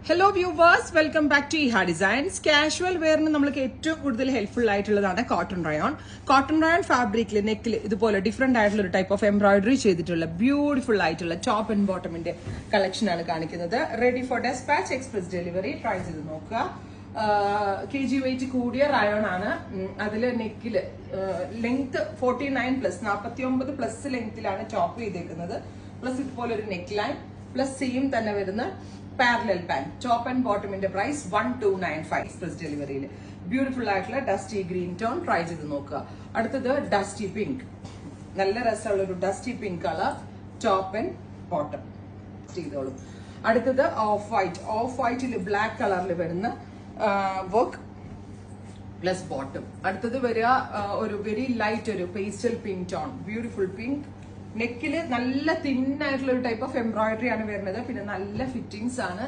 Hello viewers, welcome back to Iha designs. Casual വെയറിന് നമ്മൾക്ക് ഏറ്റവും കൂടുതൽ ഹെൽപ്ഫുൾ ആയിട്ടുള്ളതാണ് കോട്ടൺ റയോൺ. കോട്ടൺ റയോൺ ഫാബ്രിക്കിൽ നെക്കിൽ ഇതുപോലെ ഡിഫറെന്റ് ആയിട്ടുള്ള ഒരു ടൈപ്പ് ഓഫ് എംബ്രോയിഡറി ചെയ്തിട്ടുള്ള ബ്യൂട്ടിഫുൾ ആയിട്ടുള്ള ടോപ്പ് ആൻഡ് ബോട്ടമിന്റെ കളക്ഷൻ ആണ് കാണിക്കുന്നത്. Ready for despatch, express delivery. Try ചെയ്ത് നോക്കുക. kg വെയിറ്റ് കൂടിയ റയോൺ ആണ്. അതിൽ നെക്കില് ലെങ്ത് 49+, 49+ ലെങ്ത്തിലാണ് ടോപ്പ് ചെയ്തേക്കുന്നത്. പ്ലസ് ഇതുപോലെ ഒരു നെക്ക് ലൈൻ പ്ലസ് സെയിം തന്നെ വരുന്ന പാരലൽ പാന്റ്. ടോപ്പ് ആൻഡ് ബോട്ടമിന്റെ പ്രൈസ് 1295 എക്സ്പ്രസ് ഡെലിവറിയിൽ. ബ്യൂട്ടിഫുൾ ആയിട്ടുള്ള ഡസ്റ്റി ഗ്രീൻ ടോൺ. ട്രൈ ചെയ്ത് നോക്കുക. അടുത്തത് ഡസ്റ്റി പിങ്ക്. നല്ല രസമുള്ള ഒരു dusty pink colour. Top and bottom ചെയ്തോളൂ. അടുത്തത് ഓഫ് വൈറ്റ്. ഓഫ് വൈറ്റിൽ ബ്ലാക്ക് കളറിൽ വരുന്ന വർക്ക് പ്ലസ് ബോട്ടം. അടുത്തത് വരിക ഒരു വെരി ലൈറ്റ് ഒരു pastel pink tone. Beautiful pink. നെക്കില് നല്ല തിന്നായിട്ടുള്ള ഒരു ടൈപ്പ് ഓഫ് എംബ്രോയിഡറി ആണ് വരുന്നത്. പിന്നെ നല്ല ഫിറ്റിംഗ്സ് ആണ്.